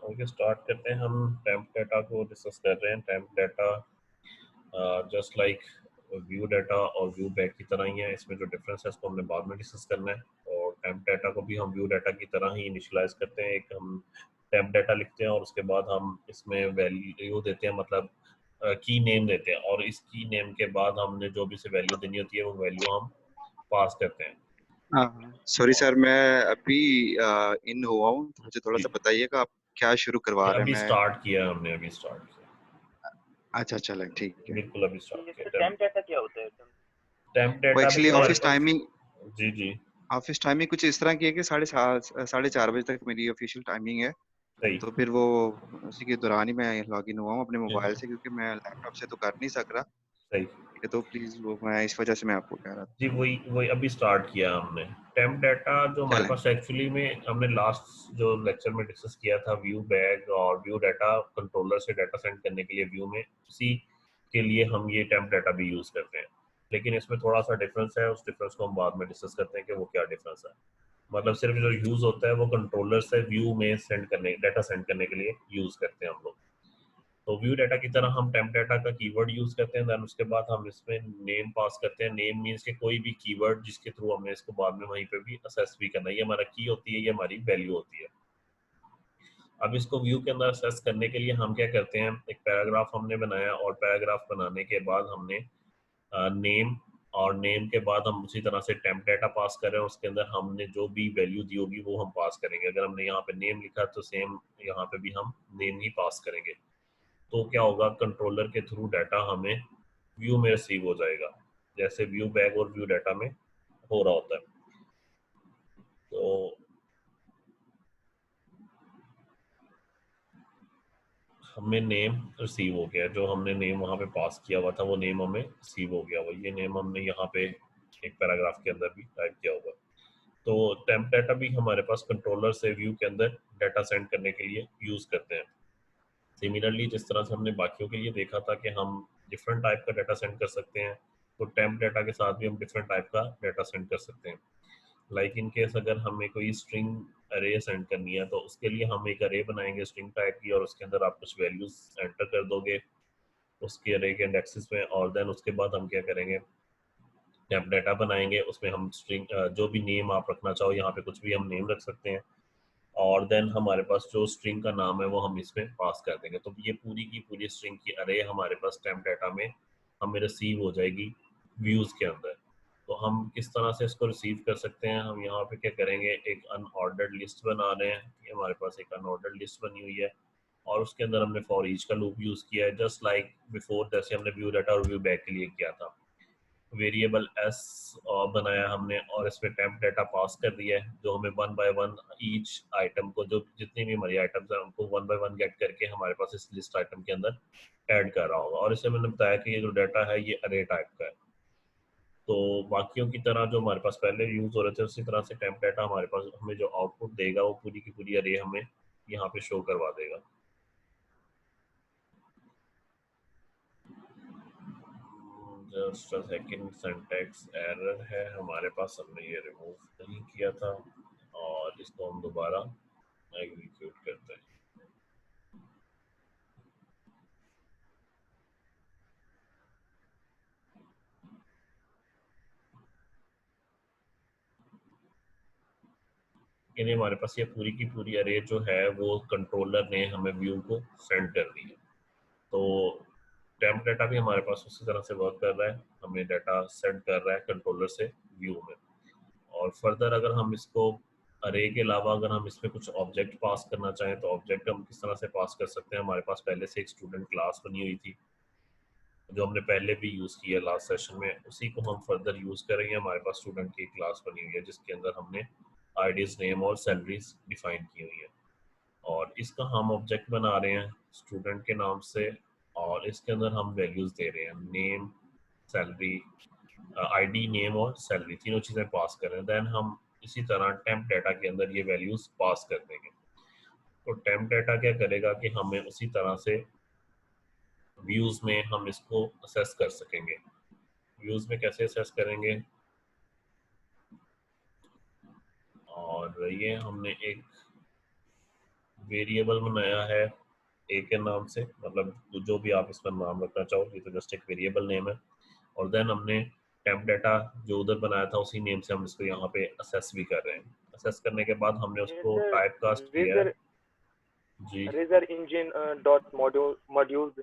Okay, start करते हैं। हम टेम्प डाटा को डिस्कस कर रहे हैं। Temp data just like view data और व्यू बैक की तरह ही है। इसमें जो डिफरेंस है उसको हमने बाद में डिस्कस करना है। और टेम्प डाटा को भी हम व्यू डाटा की तरह ही इनिशियलाइज करते हैं। एक हम टेम्प डाटा लिखते हैं और उसके बाद हम इसमें वैल्यू देते हैं, मतलब की नेम देते हैं, और इस की नेम के बाद हमने जो भी से वैल्यू देनी होती है वो वैल्यू हम पास करते हैं। हाँ, सॉरी और सर, मैं अभी इन हुआ हूँ, तो मुझे थोड़ा जी, सा बताइएगा आप क्या शुरू करवा रहे हैं। अभी मैं स्टार्ट किया है हमने, अभी स्टार्ट किया। अच्छा, चलें, ठीक है। बिल्कुल अभी स्टार्ट इसमें किया। टेम्प डाटा क्या होता है? टेम्प वो डाटा भी एक्चुअली हमारे ऑफिस पास। टाइमिंग जी जी। ऑफिस टाइमिंग कुछ इस तरह की है कि 4:30 बजे तक मेरी ऑफिशियल टाइमिंग है। सही। तो फिर वो उसी के दौरान ही मैं लॉग इन हुआ हूँ अपने जी, मोबाइल से, क्योंकि मैं लैपटॉप से तो कर नहीं सक रहा। सही। ठीक है, तो प्लीज वो मैं इस वजह से मैं आपको कह रहा था। जी, वही वही अभी स्टार्ट किया हमने। टेम्प डाटा जो हमारे चलें। पास एक्चुअली में हमने लास्ट जो लेक्चर में डिस्कस किया था, व्यू बैग और व्यू डाटा कंट्रोलर से डाटा सेंड करने के लिए व्यू में, उसी के लिए हम ये टेम्प डाटा भी यूज करते हैं। लेकिन इसमें थोड़ा सा डिफरेंस है, उस डिफरेंस को हम बाद में डिस्कस करते हैं कि वो क्या डिफरेंस है। मतलब सिर्फ जो यूज होता है वो कंट्रोलर से व्यू में सेंड करने, डाटा सेंड करने के लिए यूज करते हैं हम लोग। तो व्यू डाटा की तरह हम टेम्प डाटा का कीवर्ड यूज करते हैं। देन उसके बाद हम इसमें नेम पास करते हैं। नेम मीन्स के कोई भी कीवर्ड जिसके थ्रू हमने इसको बाद में वहीं पे भी असेस भी करना है। ये हमारा की होती है, ये हमारी वैल्यू होती है। अब इसको व्यू के अंदर असेस करने के लिए हम क्या करते हैं, एक पैराग्राफ हमने बनाया और पैराग्राफ बनाने के बाद हमने नेम, और नेम के बाद हम उसी तरह से टेम्प डाटा पास कर रहे हैं। उसके अंदर हमने जो भी वैल्यू दी होगी वो हम पास करेंगे। अगर हमने यहाँ पे नेम लिखा तो सेम यहाँ पे भी हम नेम ही पास करेंगे। तो क्या होगा, कंट्रोलर के थ्रू डाटा हमें व्यू में रिसीव हो जाएगा, जैसे व्यू बैग और व्यू डाटा में हो रहा होता है। तो हमें नेम रिसीव हो गया, जो हमने नेम वहाँ पे पास किया हुआ था वो नेम हमें रिसीव हो गया। वो ये नेम हमने यहाँ पे एक पैराग्राफ के अंदर भी टाइप किया होगा। तो टेम्प डाटा भी हमारे पास कंट्रोलर से व्यू के अंदर डाटा सेंड करने के लिए यूज करते हैं। सिमिलरली जिस तरह से हमने बाकियों के लिए देखा था कि हम डिफरेंट टाइप का डाटा सेंड कर सकते हैं, तो टेम्प डाटा के साथ भी हम डिफरेंट टाइप का डाटा सेंड कर सकते हैं। लाइक इन केस अगर हमें कोई स्ट्रिंग अरे सेंड करनी है तो उसके लिए हम एक अरे बनाएंगे स्ट्रिंग टाइप की, और उसके अंदर आप कुछ वैल्यूज एंटर कर दोगे उसके अरे के इंडेक्सेस में। और देन उसके बाद हम क्या करेंगे, टेम्प डाटा बनाएंगे। उसमें हम स्ट्रिंग जो भी नेम आप रखना चाहो, यहाँ पे कुछ भी हम नेम रख सकते हैं। और देन हमारे पास जो स्ट्रिंग का नाम है वो हम इसमें पास कर देंगे। तो ये पूरी की पूरी स्ट्रिंग की अरे हमारे पास टेम्प डाटा में हमें रिसीव हो जाएगी व्यूज के अंदर। तो हम किस तरह से इसको रिसीव कर सकते हैं, हम यहाँ पे क्या करेंगे, एक अनऑर्डर्ड लिस्ट बना रहे हैं। ये हमारे पास एक अनऑर्डर्ड लिस्ट बनी हुई है और उसके अंदर हमने फॉर ईच का लूप यूज किया है, जस्ट लाइक बिफोर, जैसे हमने व्यू डाटा और व्यू बैक के लिए किया था। वेरिएबल एस बनाया हमने और इसमें टेम्प डाटा पास कर दिया है, जो हमें one by one each item को, जो जितनी भी हमारी आइटम्स हैं उनको वन बाय वन गेट करके हमारे पास इस लिस्ट आइटम के अंदर ऐड कर रहा होगा। और इसे मैंने बताया कि ये जो डाटा है ये अरे टाइप का है। तो बाकियों की तरह जो हमारे पास पहले यूज हो रहे थे उसी तरह से टेम्प डाटा हमारे पास हमें जो आउटपुट देगा वो पूरी की पूरी अरे हमें यहाँ पे शो करवा देगा। Just a second, syntax error है हमारे पास, हमने ये रिमूव नहीं किया था। और इसको हम दोबारा एग्जीक्यूट करते हैं। यानी हमारे पास ये पूरी की पूरी अरे जो है वो कंट्रोलर ने हमें व्यू को सेंड कर दी है। तो टेम्प डाटा भी हमारे पास उसी तरह से वर्क कर रहा है, हमें डाटा सेंड कर रहा है कंट्रोलर से व्यू में। और फर्दर अगर हम इसको अरे के अलावा अगर हम इसमें कुछ ऑब्जेक्ट पास करना चाहें तो ऑब्जेक्ट हम किस तरह से पास कर सकते हैं। हमारे पास पहले से एक स्टूडेंट क्लास बनी हुई थी जो हमने पहले भी यूज़ की है लास्ट सेशन में, उसी को हम फर्दर यूज़ करेंगे। हमारे पास स्टूडेंट की क्लास बनी हुई है जिसके अंदर हमने आईडीज, नेम और सैलरीज डिफाइन की हुई है। और इसका हम ऑब्जेक्ट बना रहे हैं स्टूडेंट के नाम से, और इसके अंदर हम वैल्यूज दे रहे हैं, नेम, सैलरी, आईडी, नेम और सैलरी, तीनों चीज़ें पास कर रहे हैं। देन हम इसी तरह टेम्प डाटा के अंदर ये वैल्यूज पास कर देंगे। तो टेम्प डाटा क्या करेगा कि हमें उसी तरह से व्यूज में हम इसको असेस कर सकेंगे। व्यूज में कैसे असेस करेंगे, और ये हमने एक वेरिएबल बनाया है ए के नाम से, मतलब जो भी आप इसमें नाम रखना चाहो, ये तो जस्ट एक वेरिएबल नेम है। और देन हमने टेम्प डाटा जो उधर बनाया था उसी नेम से हम इसको यहाँ पे असेस भी कर रहे हैं। असेस करने के बाद हमने ये उसको सर टाइप कास्ट किया है। रेजर जी, रेजर इंजन डॉट मॉड्यूल्स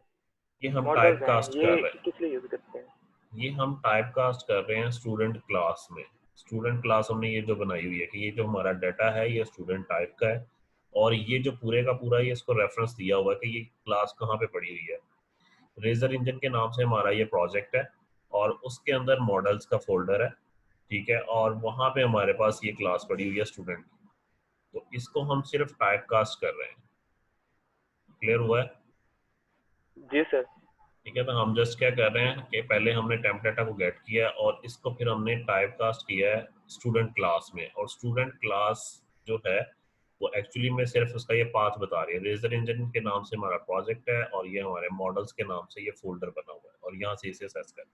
ये हम टाइप मॉडल्स हैं, कास्ट ये कर रहे हैं। किस लिए यूज करते हैं? ये हम टाइप कास्ट कर रहे हैं स्टूडेंट क्लास में। स्टूडेंट क्लास हमने ये जो बनाई हुई है कि ये जो हमारा डाटा है ये स्टूडेंट टाइप का है, और ये जो पूरे का पूरा ये इसको रेफरेंस दिया हुआ है कि ये क्लास कहाँ पे पड़ी हुई है। रेजर इंजन के नाम से हमारा ये प्रोजेक्ट है, और उसके अंदर मॉडल्स का फोल्डर है, ठीक है, और वहाँ पे हमारे पास ये क्लास पड़ी हुई है स्टूडेंट। तो इसको हम सिर्फ टाइप कास्ट कर रहे हैं। क्लियर हुआ है? जी सर। ठीक है, तो हम जस्ट क्या कर रहे हैं कि पहले हमने टेम्प डाटा को गेट किया और इसको फिर हमने टाइप कास्ट किया है स्टूडेंट क्लास में। और स्टूडेंट क्लास जो है वो एक्चुअली में सिर्फ उसका ये पाथ बता रही है। रेजर इंजन के नाम से हमारा प्रोजेक्ट है, और ये हमारे मॉडल्स के नाम से ये फोल्डर बना हुआ है, और यहाँ से इसे असेस कर।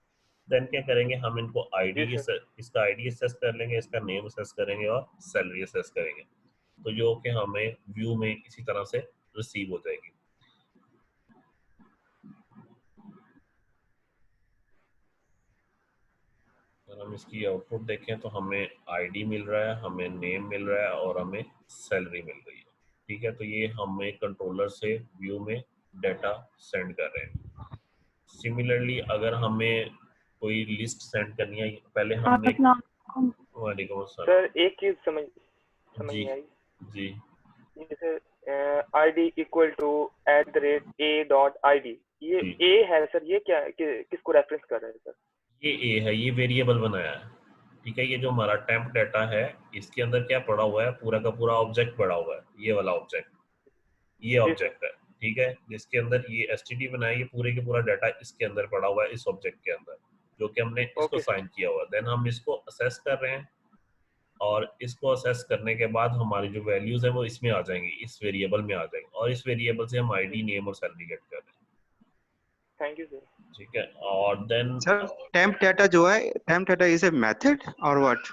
देन क्या करेंगे, हम इनको जी आईडी, सर। इसका आईडी असेस कर लेंगे, इसका नेम असेस करेंगे और सैलरी असेस करेंगे, तो जो कि हमें व्यू में इसी तरह से रिसीव हो जाएगी। अगर हम इसकी आउटपुट देखें तो हमें आईडी मिल रहा है, हमें नेम मिल रहा है और हमें सैलरी मिल रही है। ठीक है, तो ये हमें कंट्रोलर से व्यू में डाटा सेंड कर रहे हैं। सिमिलरली अगर हमें कोई लिस्ट सेंड करनी है, पहले हमने, वालेकुम अस्सलाम। सर एक चीज समझ समझ जी नहीं आई। जी, जैसे ID इक्वल टू @a.id, ये जी a है सर, ये क्या किसको रेफरेंस कर रहे हैं सर? ये ए है, ये वेरिएबल बनाया है। ठीक है, ये जो हमारा टेम्प डाटा है इसके अंदर क्या पड़ा हुआ है, पूरा का पूरा ऑब्जेक्ट पड़ा हुआ है, ये वाला ऑब्जेक्ट, ये जी सर। ऑब्जेक्ट है। ठीक है, जिसके अंदर ये एसटीडी बनाया, ये पूरे के पूरा डाटा इसके अंदर पड़ा हुआ है, इस ऑब्जेक्ट के अंदर, जो कि हमने इसको ओके सर। साइन किया हुआ है। देन हम इसको असेस कर रहे हैं, और इसको असेस करने के बाद हमारी जो वैल्यूज है वो इसमें आ जाएंगी, इस वेरिएबल में आ जाएंगी, और इस वेरिएबल से हम आईडी, नेम और सैलरी गेट कर रहे हैं। Thank you sir. ठीक है, और देन सर टेम्प डाटा जो है, temp data is a method और what?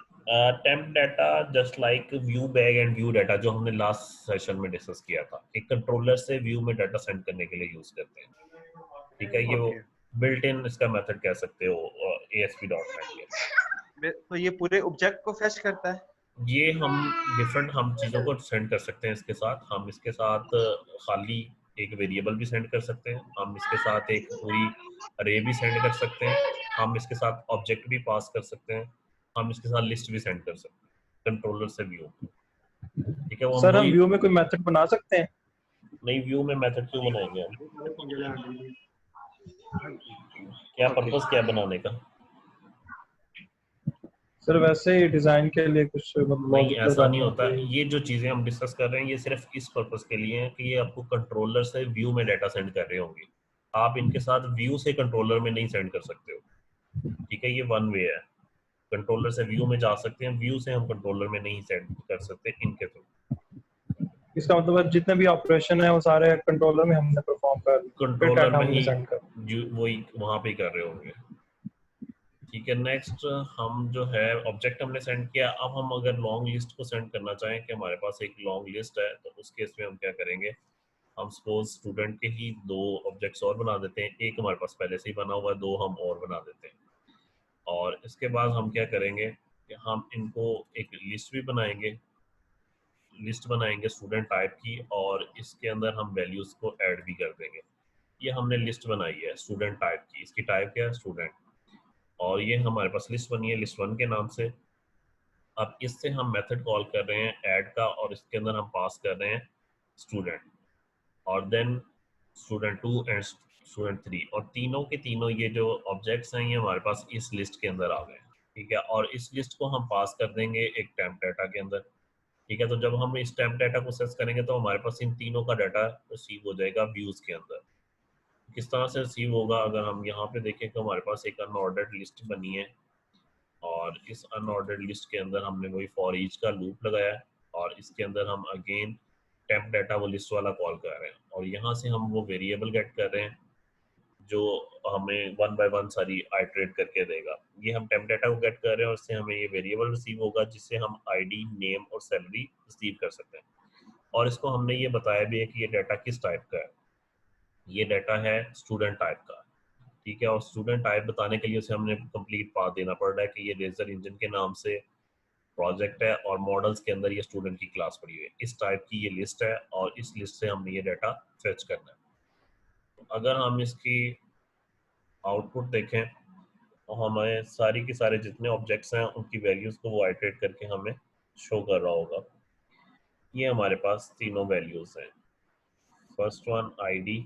Temp data just like view bag and view data, जो हमने लास्ट सेशन में डिस्कस किया था, एक कंट्रोलर से व्यू में डाटा सेंड करने के लिए यूज करते हैं। ठीक है, ये वो ओके, बिल्ट इन इसका मेथड कह सकते हो ASP.NET के। तो ये पूरे ऑब्जेक्ट को फेच करता है? ये हम चीज़ों को सेंड कर सकते हैं इसके साथ। हम इसके साथ खाली एक वेरिएबल भी सेंड कर सकते हैं, हम इसके साथ एक पूरी अरे भी सेंड कर सकते हैं, हम इसके साथ ऑब्जेक्ट भी पास कर सकते हैं, हम इसके साथ लिस्ट भी सेंड कर सकते हैं कंट्रोलर से व्यू। ठीक है, वो हम सर हम वही, व्यू में कोई मेथड बना सकते हैं? नहीं व्यू में मेथड क्यों बनाएंगे हम, क्या ओके, पर्पस क्या है बनाने का? सर वैसे ही डिजाइन के लिए कुछ मतलब नहीं, लॉजिकल ऐसा नहीं रनिंग होता। के। ये जो चीजें हम डिस्कस कर रहे हैं ये सिर्फ इस पर्पस के लिए है कि ये आपको कंट्रोलर से व्यू में डाटा सेंड कर रहे होंगे, आप इनके साथ व्यू से कंट्रोलर में नहीं सेंड कर सकते हो। ठीक है, ये वन वे है, कंट्रोलर से व्यू में जा सकते हैं, व्यू से हम कंट्रोलर में नहीं सेंड कर सकते इनके थ्रू। इसका मतलब है जितने भी ऑपरेशन है वो सारे कंट्रोलर में हमने परफॉर्म कर दिए, फिर कंट्रोलर डाटा में हमने ही सेंड कर। वही वहां पे कर रहे होंगे। ठीक है, नेक्स्ट हम जो है ऑब्जेक्ट हमने सेंड किया। अब हम अगर लॉन्ग लिस्ट को सेंड करना चाहें कि हमारे पास एक लॉन्ग लिस्ट है, तो उस केस में हम क्या करेंगे, हम सपोज स्टूडेंट के ही दो ऑब्जेक्ट्स और बना देते हैं, एक हमारे पास पहले से ही बना हुआ है, दो हम और बना देते हैं। और इसके बाद हम क्या करेंगे कि हम इनको एक लिस्ट भी बनाएंगे, लिस्ट बनाएंगे स्टूडेंट टाइप की, और इसके अंदर हम वैल्यूज को ऐड भी कर देंगे। ये हमने लिस्ट बनाई है स्टूडेंट टाइप की, इसकी टाइप क्या है, स्टूडेंट, और ये हमारे पास लिस्ट बनी है लिस्ट वन के नाम से। अब इससे हम मेथड कॉल कर रहे हैं ऐड का, और इसके अंदर हम पास कर रहे हैं स्टूडेंट, और then student two and student three, और तीनों के तीनों ये जो ऑब्जेक्ट्स हैं ये हमारे पास इस लिस्ट के अंदर आ गए। ठीक है, और इस लिस्ट को हम पास कर देंगे एक टेम्प डाटा के अंदर। ठीक है, तो जब हम इस टेम्प डाटा को सर्च करेंगे तो हमारे पास इन तीनों का डाटा रिसीव हो जाएगा व्यूज के अंदर। किस तरह से रिसीव होगा, अगर हम यहाँ पे देखें तो हमारे पास एक अनऑर्डर्ड लिस्ट बनी है, और इस अनऑर्डर्ड लिस्ट के अंदर हमने वही फॉर ईच का लूप लगाया है, और इसके अंदर हम अगेन टेम्प डाटा वो लिस्ट वाला कॉल कर रहे हैं, और यहाँ से हम वो वेरिएबल गेट कर रहे हैं जो हमें वन बाय वन सारी आइटरेट करके देगा। ये हम टेम्प डाटा को गेट कर रहे हैं, और इससे हमें ये वेरिएबल रिसीव होगा जिससे हम आईडी, नेम और सैलरी रिसीव कर सकते हैं। और इसको हमने ये बताया भी है कि ये डाटा किस टाइप का है। ये डाटा है स्टूडेंट टाइप का, ठीक है। और स्टूडेंट टाइप बताने के लिए उसे हमने कंप्लीट पाथ देना पड़ रहा है कि ये रेजर इंजन के नाम से प्रोजेक्ट है और मॉडल्स के अंदर ये स्टूडेंट की क्लास पड़ी हुई है, इस टाइप की ये लिस्ट है और इस लिस्ट से हमने ये डाटा फेच करना है। तो अगर हम इसकी आउटपुट देखें तो हमें सारी की सारे जितने ऑब्जेक्ट्स हैं उनकी वैल्यूज़ को वो आइटरेट करके हमें शो कर रहा होगा। ये हमारे पास तीनों वैल्यूज़ हैं, फर्स्ट वन आईडी,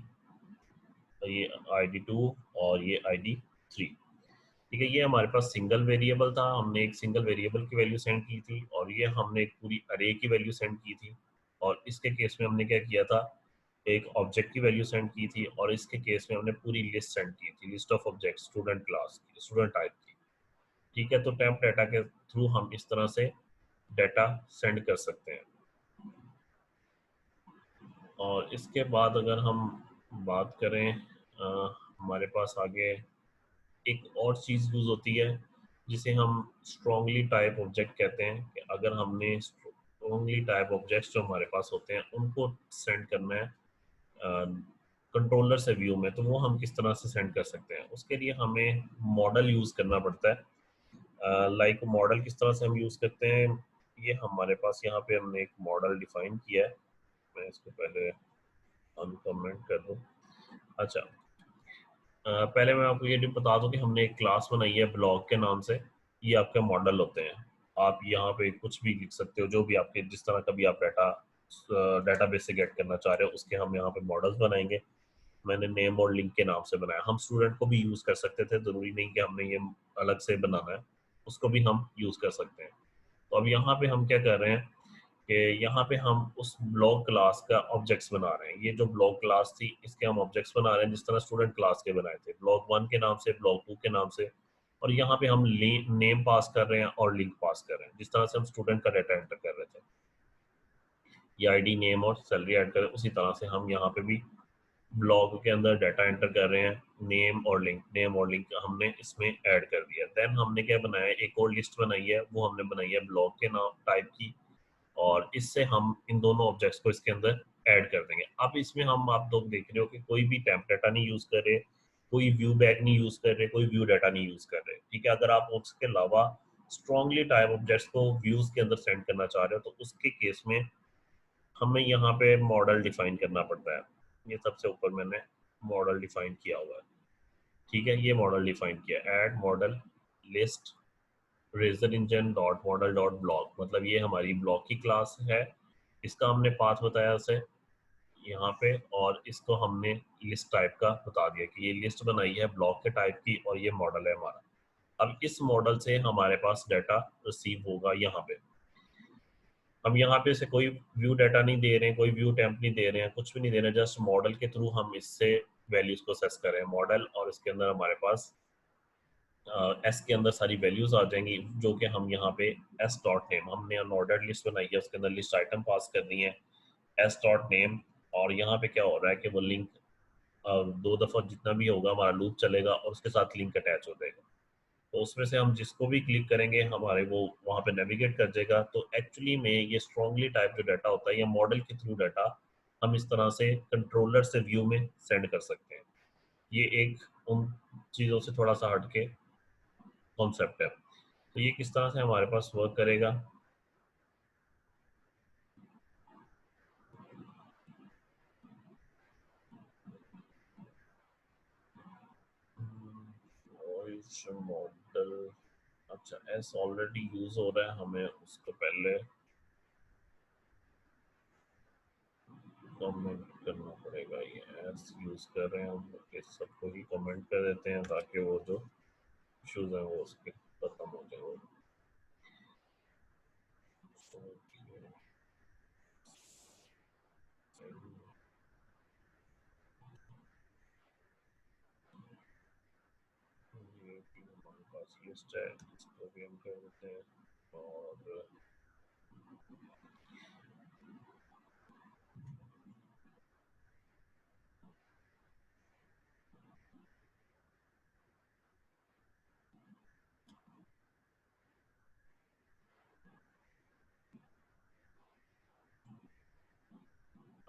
ये ID2 और ये ID3, ठीक है। ये हमारे पास सिंगल वेरिएबल था, हमने एक सिंगल वेरिएबल की वैल्यू सेंड की थी और ये हमने एक पूरी अरे की वैल्यू सेंड की थी। और इसके केस में हमने क्या किया था, एक ऑब्जेक्ट की वैल्यू सेंड की थी और इसके केस में हमने पूरी लिस्ट सेंड की थी, list of object student class की, स्टूडेंट टाइप की, ठीक है। तो टेम्प डाटा के थ्रू हम इस तरह से डाटा सेंड कर सकते हैं। और इसके बाद अगर हम बात करें हमारे पास आगे एक और चीज़ यूज़ होती है जिसे हम स्ट्रॉन्गली टाइप ऑब्जेक्ट कहते हैं, कि अगर हमने स्ट्रॉन्गली टाइप ऑब्जेक्ट्स जो हमारे पास होते हैं उनको सेंड करना है कंट्रोलर से व्यू में, तो वो हम किस तरह से सेंड कर सकते हैं। उसके लिए हमें मॉडल यूज़ करना पड़ता है। लाइक मॉडल किस तरह से हम यूज़ करते हैं, ये हमारे पास यहाँ पे हमने एक मॉडल डिफाइन किया है। मैं इसको पहले अनकमेंट कर दूँ। अच्छा, पहले मैं आपको ये भी बता दूं कि हमने एक क्लास बनाई है ब्लॉग के नाम से। ये आपके मॉडल होते हैं, आप यहाँ पे कुछ भी लिख सकते हो, जो भी आपके जिस तरह का भी आप डाटाबेस से गेट करना चाह रहे हो उसके हम यहाँ पे मॉडल्स बनाएंगे। मैंने नेम और लिंक के नाम से बनाया, हम स्टूडेंट को भी यूज़ कर सकते थे, ज़रूरी नहीं कि हमने ये अलग से बनाना है, उसको भी हम यूज़ कर सकते हैं। तो अब यहाँ पे हम क्या कर रहे हैं कि यहाँ पे हम उस ब्लॉक क्लास का ऑब्जेक्ट्स बना रहे हैं। ये जो ब्लॉक क्लास थी इसके हम ऑब्जेक्ट्स बना रहे हैं जिस तरह स्टूडेंट क्लास के बनाए थे, ब्लॉक 1 के नाम से, ब्लॉक 2 के नाम से। और यहाँ पे हम नेम पास कर रहे हैं और लिंक पास कर रहे हैं, जिस तरह से हम स्टूडेंट का डाटा एंटर कर रहे थे, ये आईडी, नेम और सैलरी ऐड कर रहे हैं, उसी तरह से हम यहाँ पे भी ब्लॉग के अंदर डाटा एंटर कर रहे हैं, नेम और लिंक हमने इसमें ऐड कर दिया। देन हमने क्या बनाया, एक और लिस्ट बनाई है, वो हमने बनाई है ब्लॉग के नाम टाइप की, और इससे हम इन दोनों ऑब्जेक्ट्स को इसके अंदर ऐड कर देंगे। अब इसमें हम आप लोग देख रहे हो कि कोई भी टेम्प डाटा नहीं यूज कर रहे, कोई व्यू बैग नहीं यूज कर रहे, कोई व्यू डाटा नहीं यूज कर रहे, ठीक है। अगर आप उसके अलावा स्ट्रॉन्गली टाइप ऑब्जेक्ट्स को व्यूज के अंदर सेंड करना चाह रहे हो तो उसके केस में हमें यहाँ पे मॉडल डिफाइन करना पड़ता है। ये सबसे ऊपर मैंने मॉडल डिफाइन किया हुआ है, ठीक है। ये मॉडल डिफाइन किया, add model list razor engine dot model dot block, मतलब ये हमारी ब्लॉक की क्लास है, इसका हमने पाथ बताया उसे यहाँ पे, और इसको हमने लिस्ट टाइप का बता दिया कि ये लिस्ट बनाई है ब्लॉक के टाइप की और ये मॉडल है हमारा। अब इस मॉडल से हमारे पास डाटा रिसीव होगा यहाँ पे। हम यहाँ पे से कोई व्यू डाटा नहीं दे रहे हैं, कोई व्यू टेम्प नहीं दे रहे हैं, कुछ भी नहीं दे रहे हैं, जस्ट मॉडल के थ्रू हम इससे वैल्यूज को सेस कर रहे हैं मॉडल, और इसके अंदर हमारे पास एस के अंदर सारी वैल्यूज आ जाएंगी, जो कि हम यहाँ पे एस डॉट नेम, हमने अनऑर्डर्ड लिस्ट बनाई है, उसके अंदर लिस्ट आइटम पास करनी है, एस डॉट नेम। और यहाँ पे क्या हो रहा है कि वो लिंक 2 दफ़ा जितना भी होगा हमारा लूप चलेगा और उसके साथ लिंक अटैच हो जाएगा। तो उसमें से हम जिसको भी क्लिक करेंगे हमारे वो वहाँ पे नेविगेट कर जाएगा। तो एक्चुअली में ये स्ट्रॉन्गली टाइप जो डाटा होता है या मॉडल के थ्रू डाटा हम इस तरह से कंट्रोलर से व्यू में सेंड कर सकते हैं। ये एक उन चीज़ों से थोड़ा सा हटके कॉन्सेप्ट है। तो ये किस तरह से हमारे पास वर्क करेगा, वॉइस मॉडल। अच्छा, एस ऑलरेडी यूज हो रहा है, हमें उसको पहले कमेंट करना पड़ेगा। ये एस यूज कर रहे हैं हम, इस सबको ही कमेंट कर देते हैं ताकि वो जो इश्यूज हैं वो उसके खत्म हो जाए। वो ये भी हमारे पास लिस्ट है, इसको भी हम कर देते हैं। और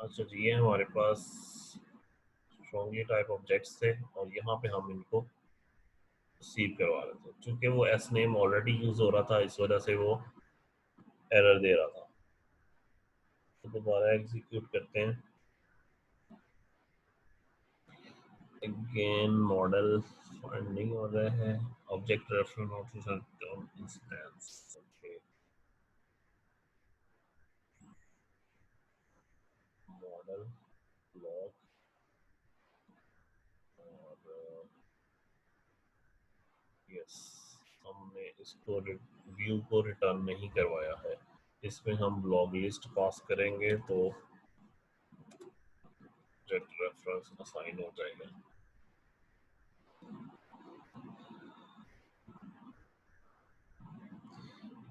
अच्छा जी, ये हमारे पास स्ट्रॉन्गली टाइप ऑब्जेक्ट्स थे और यहाँ पे हम इनको सीव करवा रहे थे। चूंकि वो एस नेम ऑलरेडी यूज हो रहा था, इस वजह से वो एरर दे रहा था। तो दोबारा एग्जीक्यूट करते हैं। अगेन मॉडल फाइंड नहीं हो रहा है, object reference instance. Okay, model block और यस, हमने इसको व्यू को रिटर्न नहीं करवाया है। इसमें हम ब्लॉक लिस्ट पास करेंगे तो रेफरेंस असाइन हो जाएगा।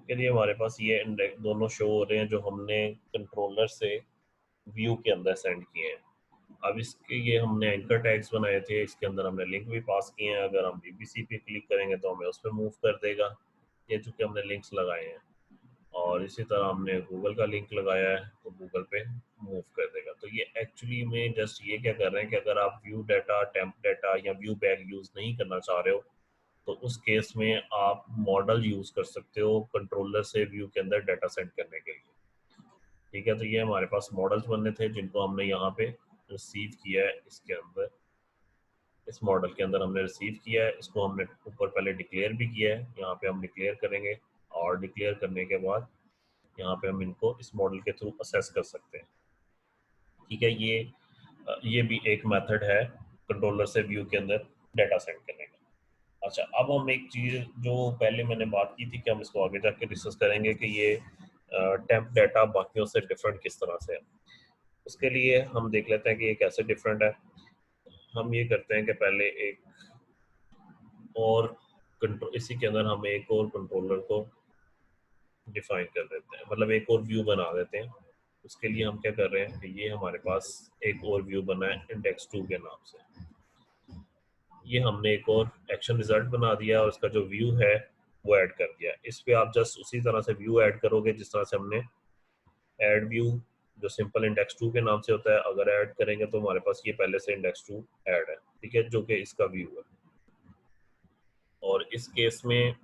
के लिए हमारे पास ये इंडेक्स दोनों शो हो रहे हैं जो हमने कंट्रोलर से व्यू के अंदर सेंड किए हैं। अब इसके ये हमने एंकर टैग्स बनाए थे, इसके अंदर हमने लिंक भी पास किए हैं। अगर हम बीबीसी पे क्लिक करेंगे तो हमें उस पर मूव कर देगा, ये चूँकि हमने लिंक्स लगाए हैं। और इसी तरह हमने गूगल का लिंक लगाया है तो गूगल पे मूव कर देगा। तो ये एक्चुअली में जस्ट ये क्या कर रहे हैं कि अगर आप व्यू डाटा, टेम्प डाटा या व्यू बैग यूज़ नहीं करना चाह रहे हो तो उस केस में आप मॉडल यूज़ कर सकते हो कंट्रोलर से व्यू के अंदर डाटा सेंड करने के लिए। ठीक है, तो ये हमारे पास मॉडल्स बनने थे जिनको हमने यहाँ पे रिसीव किया है। इसके अंदर इस मॉडल के अंदर हमने रिसीव किया है, इसको हमने ऊपर पहले डिक्लेयर भी किया है। यहाँ पे हम डिक्लेयर करेंगे और डिक्लेयर करने के बाद यहाँ पे हम इनको इस मॉडल के थ्रू असेस कर सकते हैं। ठीक है, ये भी एक मेथड है कंट्रोलर से व्यू के अंदर डाटा सेंड करने का। अच्छा, अब हम एक चीज़ जो पहले मैंने बात की थी कि हम इसको आगे जाके डिस्कस करेंगे कि ये टेम्प डाटा बाकियों से डिफरेंट किस तरह से है। उसके लिए हम देख लेते हैं कि ये कैसे डिफरेंट है। हम ये करते हैं कि पहले एक और कंट्रोल, इसी के अंदर हम एक और कंट्रोलर को डिफाइन कर देते हैं, मतलब एक और व्यू बना देते हैं। उसके लिए हम क्या कर रहे हैं कि ये हमारे पास एक और व्यू बना है इंडेक्स 2 के नाम से। ये हमने एक और एक्शन रिजल्ट बना दिया और इसका जो व्यू है वो ऐड कर दिया। इस पे आप जस्ट उसी तरह से व्यू ऐड करोगे जिस तरह से हमने ऐड व्यू जो सिंपल इंडेक्स 2 के नाम से होता है, अगर ऐड करेंगे तो हमारे पास ये पहले से इंडेक्स 2 ऐड है। ठीक है, जो कि इसका व्यू है। और इस केस में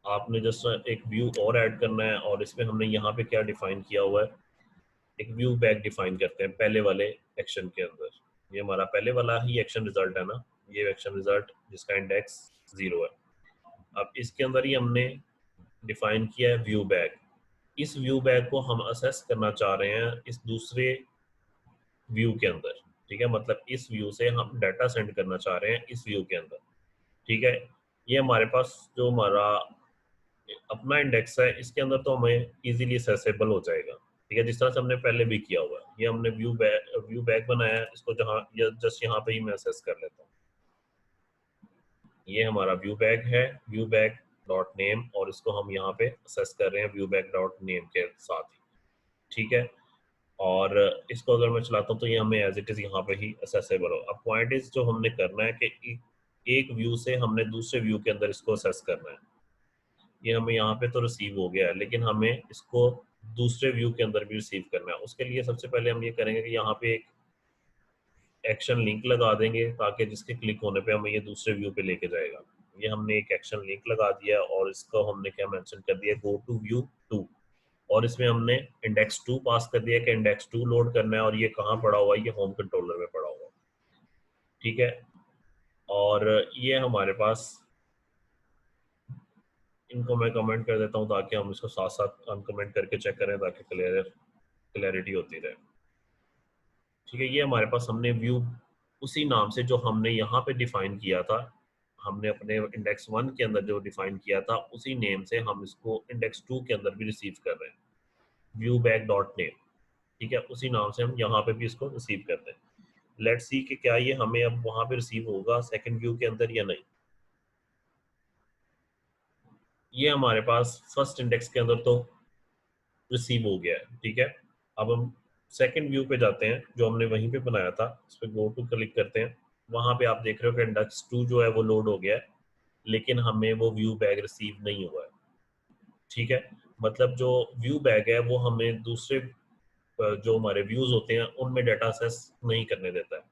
आपने जस्ट एक व्यू और ऐड करना है और इसमें हमने यहाँ पे क्या डिफाइन किया हुआ है, एक व्यू बैग डिफाइन करते हैं पहले वाले एक्शन के अंदर। ये हमारा पहले वाला ही एक्शन रिजल्ट है ना, ये एक्शन रिजल्ट जिसका इंडेक्स 0 है। अब इसके अंदर ही हमने डिफाइन किया है व्यू बैग। इस व्यू बैग को हम असेस करना चाह रहे हैं इस दूसरे व्यू के अंदर। ठीक है, मतलब इस व्यू से हम डाटा सेंड करना चाह रहे हैं इस व्यू के अंदर। ठीक है, ये हमारे पास जो हमारा अपना इंडेक्स है इसके अंदर तो हमें इजीली असेसेबल हो जाएगा। ठीक है, जिस तरह से हमने पहले भी किया हुआ है। ये हमने व्यू बैग बनाया है, इसको जहाँ जस्ट यहाँ पे ही मैं असेस कर लेता हूँ। ये हमारा व्यू बैग है, व्यू बैग डॉट नेम, और इसको हम यहाँ पे असेस कर रहे हैं व्यू बैग डॉट नेम के साथ ही। ठीक है, और इसको अगर मैं चलाता हूँ तो ये हमें एज इट इज यहाँ पे ही असेसेबल हो। अब पॉइंट इज जो हमने करना है कि एक व्यू से हमने दूसरे व्यू के अंदर इसको असेस करना है। ये हमें यहाँ पे तो रिसीव हो गया है, लेकिन हमें इसको दूसरे व्यू के अंदर भी रिसीव करना है। उसके लिए सबसे पहले हम ये करेंगे कि यहाँ पे एक एक्शन लिंक लगा देंगे ताकि जिसके क्लिक होने पे हमें ये दूसरे व्यू पे लेके जाएगा। ये हमने एक एक्शन लिंक लगा दिया और इसको हमने क्या मेंशन कर दिया, गो टू व्यू 2। और इसमें हमने इंडेक्स 2 पास कर दिया कि इंडेक्स 2 लोड करना है और ये कहाँ पड़ा हुआ है, ये होम कंट्रोलर में पड़ा हुआ है। ठीक है, और ये हमारे पास, इनको मैं कमेंट कर देता हूँ ताकि हम इसको साथ साथ अनकमेंट करके चेक करें ताकि क्लैरिटी होती रहे। ठीक है, ये हमारे पास हमने व्यू उसी नाम से जो हमने यहाँ पे डिफाइन किया था, हमने अपने इंडेक्स 1 के अंदर जो डिफाइन किया था उसी नेम से हम इसको इंडेक्स 2 के अंदर भी रिसीव कर रहे हैं, व्यू बैग डॉट नेम। ठीक है, उसी नाम से हम यहाँ पे भी इसको रिसीव करते हैं। लेट्स सी कि क्या ये हमें अब वहाँ पे रिसीव होगा सेकंड व्यू के अंदर या नहीं। ये हमारे पास फर्स्ट इंडेक्स के अंदर तो रिसीव हो गया है। ठीक है, अब हम सेकंड व्यू पे जाते हैं जो हमने वहीं पे बनाया था, इस पर गो टू क्लिक करते हैं। वहाँ पे आप देख रहे हो कि इंडेक्स 2 जो है वो लोड हो गया है, लेकिन हमें वो व्यू बैग रिसीव नहीं हुआ है। ठीक है, मतलब जो व्यू बैग है वो हमें दूसरे जो हमारे व्यूज होते हैं उनमें डाटा असेस नहीं करने देता है।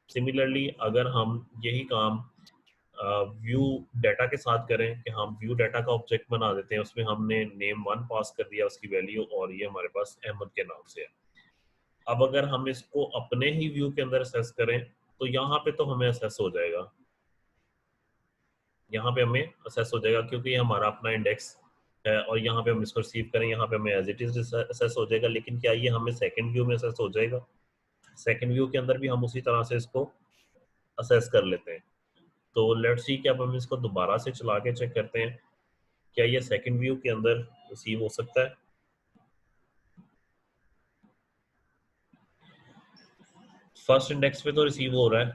सिमिलरली अगर हम यही काम व्यू डाटा के साथ करें कि हम व्यू डाटा का ऑब्जेक्ट बना देते हैं, उसमें हमने नेम 1 पास कर दिया उसकी वैल्यू, और ये हमारे पास अहमद के नाम से है। अब अगर हम इसको अपने ही व्यू के अंदर असेस करें तो यहाँ पे तो हमें असेस हो जाएगा, यहाँ पे हमें असेस हो जाएगा क्योंकि ये हमारा अपना इंडेक्स है, और यहाँ पे हम इसको रिसीव करें यहाँ पे हमें एज इट इज असेस हो जाएगा। लेकिन क्या ये हमें सेकंड व्यू में असेस हो जाएगा? सेकंड व्यू के अंदर भी हम उसी तरह से इसको असेस कर लेते हैं। तो लेट्स सी कि अब हम इसको दोबारा से चला के चेक करते हैं क्या ये सेकंड व्यू के अंदर रिसीव हो सकता है। फर्स्ट इंडेक्स पे तो रिसीव हो रहा है,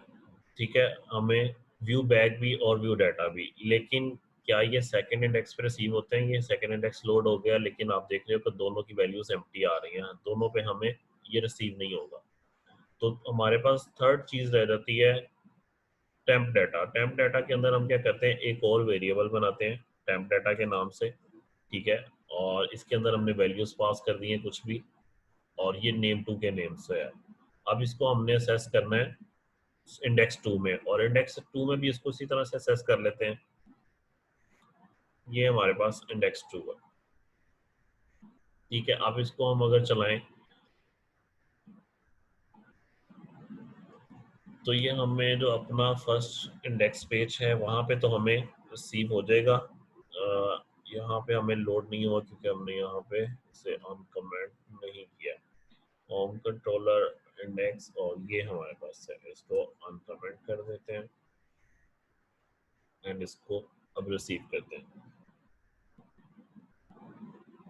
ठीक है, हमें व्यू बैक भी और व्यू डाटा भी, लेकिन क्या ये सेकंड इंडेक्स पे रिसीव होते हैं? ये सेकंड इंडेक्स लोड हो गया, लेकिन आप देख रहे हो कि दोनों की वैल्यूज एम्प्टी आ रही हैं, दोनों पे हमें ये रिसीव नहीं होगा। तो हमारे पास थर्ड चीज रह जाती है टेम्प डाटा। टेम्प डाटा के अंदर हम क्या करते हैं, एक और वेरिएबल बनाते हैं टेम्प डाटा के नाम से, ठीक है, और इसके अंदर हमने वैल्यूज पास कर दी हैं कुछ भी, और ये नेम 2 के नेम से है। अब इसको हमने असेस करना है इंडेक्स 2 में, और इंडेक्स 2 में भी इसको इसी तरह से असेस कर लेते हैं। ये हमारे पास इंडेक्स 2 है, ठीक है। अब इसको हम अगर चलाएं तो ये हमें जो अपना फर्स्ट इंडेक्स पेज है वहाँ पे तो हमें रिसीव हो जाएगा। यहाँ पे हमें लोड नहीं हुआ क्योंकि हमने यहाँ पे इसे अनकमेंट नहीं किया। होम कंट्रोलर इंडेक्स, और ये हमारे पास है, इसको अनकमेंट कर देते हैं एंड इसको अब रिसीव करते हैं।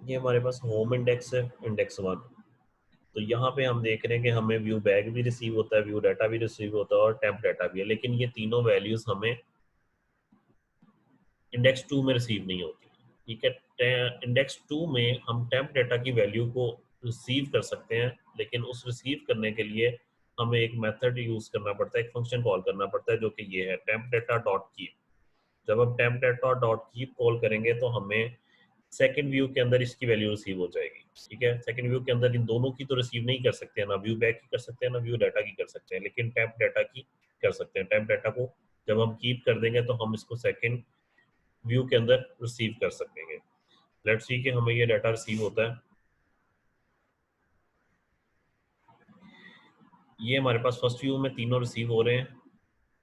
ये हमारे पास होम इंडेक्स है, इंडेक्स 1। तो यहाँ पे हम देख रहे हैं कि हमें व्यू बैग भी रिसीव होता है, व्यू डाटा भी रिसीव होता है, और टेम्प डाटा भी है, लेकिन ये तीनों वैल्यूज हमें इंडेक्स 2 में रिसीव नहीं होती, ठीक है। इंडेक्स 2 में हम टेम्प डाटा की वैल्यू को रिसीव कर सकते हैं, लेकिन उस रिसीव करने के लिए हमें एक मेथड यूज करना पड़ता है, एक फंक्शन कॉल करना पड़ता है, जो कि ये है टेम्प डाटा डॉट कीप। जब हम temp data dot keep call करेंगे तो हमें सेकंड व्यू के अंदर इसकी वैल्यू रिसीव हो जाएगी, ठीक है। सेकंड व्यू के अंदर इन दोनों की तो रिसीव नहीं कर सकते हैं, ना व्यू बैक की कर सकते हैं ना व्यू डाटा की कर सकते हैं, लेकिन टेम्प डाटा की कर सकते हैं। टेम्प डाटा को जब हम कीप कर देंगे तो हम इसको सेकंड व्यू के अंदर रिसीव कर सकेंगे। लेट्स सी कि हमें ये डाटा रिसीव होता है। ये हमारे पास फर्स्ट व्यू में तीनों रिसीव हो रहे हैं।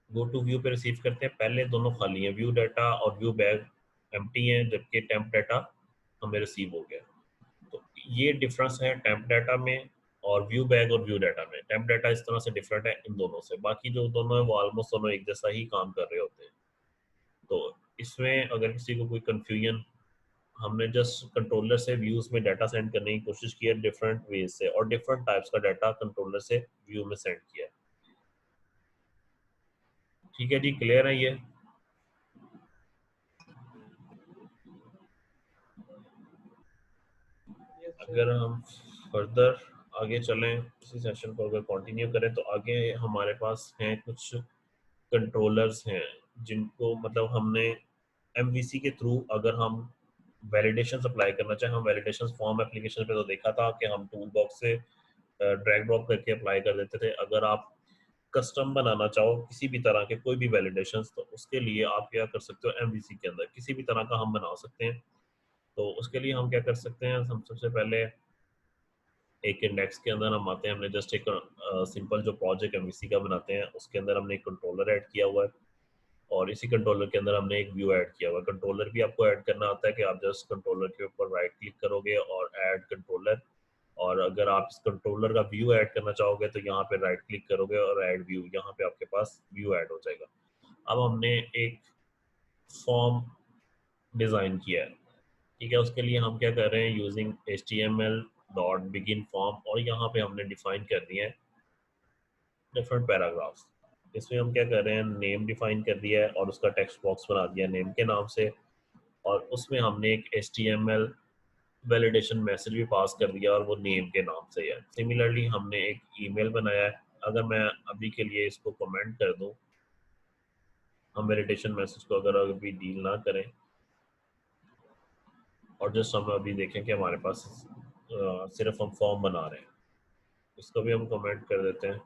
गो टू व्यू पे रिसीव करते हैं, पहले दोनों खाली हैं, व्यू डाटा और व्यू बैग एम्प्टी हैं, जबकि टेम्प डाटा हमें रिसीव हो गया। तो ये डिफरेंस है टेम्प डाटा में और व्यू बैग और व्यू डाटा में। टेम्प डाटा इस तरह से डिफरेंट है इन दोनों से, बाकी जो दोनों है वो ऑलमोस्ट दोनों एक जैसा ही काम कर रहे होते हैं। तो इसमें अगर किसी को कोई कंफ्यूजन, हमने जस्ट कंट्रोलर से व्यूज में डाटा सेंड करने की कोशिश की है डिफरेंट वेज से, और डिफरेंट टाइप्स का डाटा कंट्रोलर से व्यू में सेंड किया है। ठीक है जी, क्लियर है ये? अगर हम फर्दर आगे चलें, इसी सेशन को अगर कंटिन्यू करें, तो आगे हमारे पास हैं कुछ कंट्रोलर्स हैं जिनको मतलब हमने एमवीसी के थ्रू अगर हम वैलिडेशन अप्लाई करना चाहें, हम वैलिडेशन फॉर्म एप्लीकेशन पे तो देखा था कि हम टूल बॉक्स से ड्रैग ड्रॉप करके अप्लाई कर देते थे। अगर आप कस्टम बनाना चाहो किसी भी तरह के कोई भी वैलिडेशंस, तो उसके लिए आप क्या कर सकते हो, एमवीसी के अंदर किसी भी तरह का हम बना सकते हैं। तो उसके लिए हम क्या कर सकते हैं, हम सबसे पहले एक इंडेक्स के अंदर हम आते हैं, हमने जस्ट एक सिंपल जो प्रोजेक्ट एमवीसी का बनाते हैं उसके अंदर हमने एक कंट्रोलर ऐड किया हुआ है, और इसी कंट्रोलर के अंदर हमने एक व्यू ऐड किया हुआ है। कंट्रोलर भी आपको ऐड करना आता है कि आप जस्ट कंट्रोलर के ऊपर राइट क्लिक करोगे और ऐड कंट्रोलर, और अगर आप इस कंट्रोलर का व्यू ऐड करना चाहोगे तो यहाँ पे राइट क्लिक करोगे और ऐड व्यू, यहाँ पे आपके पास व्यू ऐड हो जाएगा। अब हमने एक फॉर्म डिज़ाइन किया है, ठीक है। उसके लिए हम क्या कर रहे हैं, यूजिंग html.begin फॉर्म, और यहाँ पे हमने डिफाइन कर दिए हैं डिफरेंट पैराग्राफ्स। इसमें हम क्या कर रहे हैं, नेम डिफाइन कर दिया है और उसका टेक्स्ट बॉक्स बना दिया नेम के नाम से, और उसमें हमने एक HTML वैलिडेशन मैसेज भी पास कर दिया और वो नेम के नाम से है। सिमिलरली हमने एक ईमेल बनाया है। अगर मैं अभी के लिए इसको कमेंट कर दूं, हम वैलिडेशन मैसेज को अगर अभी डील ना करें और जस्ट हम अभी देखें कि हमारे पास सिर्फ हम फॉर्म बना रहे हैं, इसको भी हम कमेंट कर देते हैं।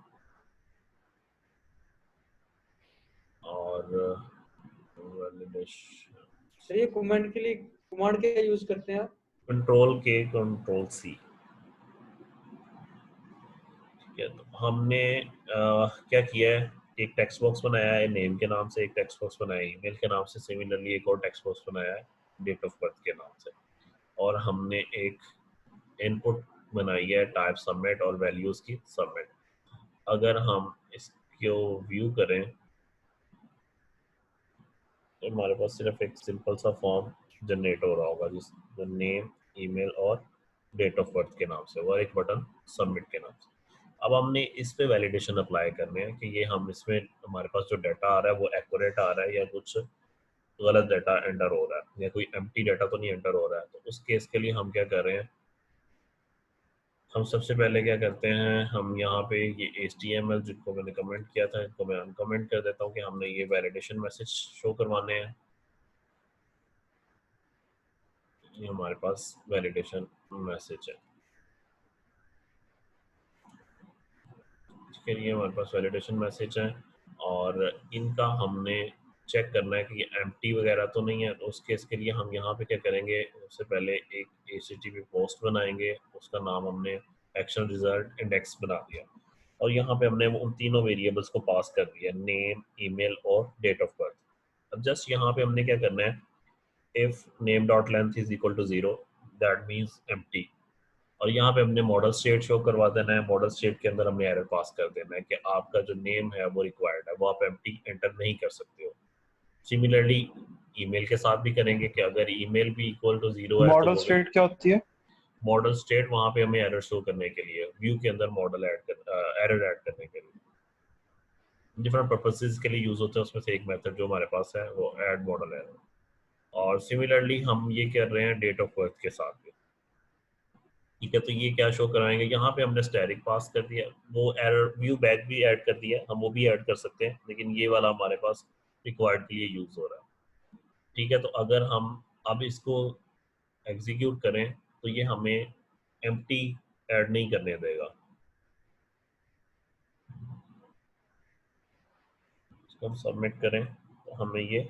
और वैलिडेशन सर ये कमेंट के लिए कमांड क्या यूज करते हैं आप? कंट्रोल के कंट्रोल सी। ठीक है, तो हमने क्या किया है, एक टेक्स्ट बॉक्स बनाया है नेम के नाम से, एक टेक्स्ट बॉक्स बनाया है ईमेल के नाम से, सिमिलरली एक और टेक्स्ट बॉक्स बनाया है डेट ऑफ बर्थ के नाम से, और हमने एक इनपुट बनाई है टाइप सबमिट और वैल्यूज की सबमिट। अगर हम इसको व्यू करें तो हमारे पास सिर्फ एक सिंपल सा फॉर्म जनरेट हो रहा होगा जिस नेम, ईमेल और डेट ऑफ बर्थ के नाम से, और एक बटन सबमिट के नाम से। अब हमने इस पे वैलिडेशन अप्लाई करने हैं कि ये हम इसमें हमारे पास जो डाटा आ रहा है वो एक्यूरेट आ रहा है या कुछ गलत डाटा एंटर हो रहा है या कोई एम्प्टी डाटा तो नहीं एंटर हो रहा है। तो उस केस के लिए हम क्या कर रहे हैं, हम सबसे पहले क्या करते हैं, हम यहाँ पे ये HTML जिनको मैंने कमेंट किया था इनको मैं अनकमेंट कर देता हूँ कि हमने ये वैलिडेशन मैसेज शो करवाने हैं। ये हमारे पास वैलिडेशन मैसेज है। ठीक है, ये हमारे पास वैलिडेशन मैसेज है और इनका हमने चेक करना है कि ये एम्प्टी वगैरह तो नहीं है। तो उस केस के लिए हम यहाँ पे क्या करेंगे, सबसे पहले एक HTTP पोस्ट बनाएंगे, उसका नाम हमने एक्शन रिजल्ट इंडेक्स बना दिया और यहाँ पे हमने उन तीनों वेरिएबल्स को पास कर दिया, नेम, ईमेल और डेट ऑफ बर्थ। अब जस्ट यहाँ पे हमने क्या करना है, if name dot length is equal to 0 that means empty, और यहाँ पे हमने मॉडल स्टेट शो करवा देना है। मॉडल स्टेट के अंदर हमने एरर पास कर देना है कि आपका जो नेम है वो रिक्वायर्ड है, वो आप एम्प्टी एंटर नहीं कर सकते हो। सिमिलरली ईमेल के साथ भी करेंगे कि अगर ईमेल भी इक्वल टू 0 है मॉडल तो स्टेट क्या होती है? मॉडल स्टेट वहाँ पे हमें एरर शो करने के लिए, व्यू के अंदर मॉडल एरर ऐड करने के लिए, डिफरेंट पर्पसेस के लिए यूज होता है। उसमें से एक मेथड जो हमारे पास है वो ऐड मॉडल एरर। और सिमिलरली हम ये कर रहे हैं डेट ऑफ बर्थ के साथ भी। ठीक है, तो ये क्या शो कराएंगे, यहाँ पे हमने स्टैटिक पास कर दिया, वो एरर व्यू बैक भी ऐड कर दिया, हम वो भी ऐड कर सकते हैं, लेकिन ये वाला हमारे पास रिक्वायर्ड के लिए यूज हो रहा है। ठीक है, तो अगर हम अब इसको एग्जीक्यूट करें तो ये हमें एम्प्टी ऐड नहीं करने देगा। इसको हम सबमिट करें तो हमें ये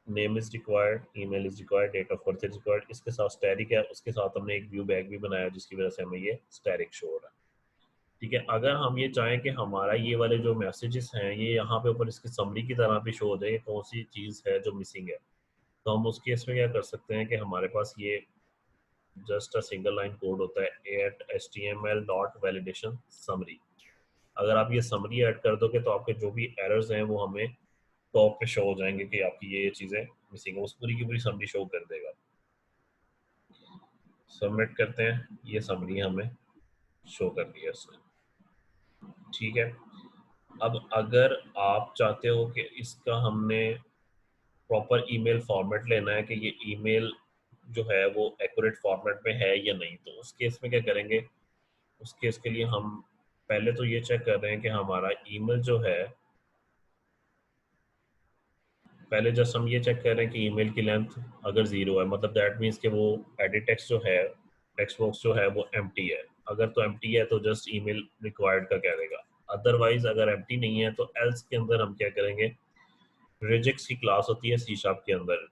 name is required, email is required, date of birth is required, इसके साथ स्टैटिक है, उसके साथ हमने एक व्यू बैक भी बनाया जिसकी वजह से हमें ये स्टैटिक शो हो रहा है। ठीक है, अगर हम ये चाहें कि हमारा ये वाले जो मैसेजेस हैं ये यहाँ पे ऊपर इसकी समरी की तरह भी शो हो जाए, कौन सी चीज़ है जो मिसिंग है, तो हम उस केस में क्या कर सकते हैं कि हमारे पास ये just a single line code होता है html डॉट वैलिडेशन समरी। अगर आप ये समरी ऐड कर दोगे तो आपके जो भी एरर्स हैं वो हमें टॉप पे शो हो जाएंगे कि आपकी ये चीज़ें मिसिंग है, उस पूरी की पूरी समरी शो कर देगा। सबमिट करते हैं, ये समरी हमें शो कर दिया उसने। ठीक है, अब अगर आप चाहते हो कि इसका हमने प्रॉपर ईमेल फॉर्मेट लेना है कि ये ईमेल जो है वो एक्यूरेट फॉर्मेट में है या नहीं, तो उस केस में क्या करेंगे, उस केस के लिए हम पहले तो ये चेक कर रहे हैं कि हमारा ईमेल जो है, पहले जस्ट हम ये चेक कर रहे हैं कि ईमेल की लेंथ अगर 0 है मतलब दैट मीन्स कि वो एडिट टेक्स्ट जो है, टेक्स्ट बॉक्स जो है वो एम्प्टी है। अगर तो एम्प्टी है तो जस्ट ईमेल रिक्वायर्ड का कह देगा, अदरवाइज अगर एम्प्टी नहीं है तो एल्स के अंदर हम क्या करेंगे, रिजेक्ट्स की क्लास होती है सी शार्प के अंदर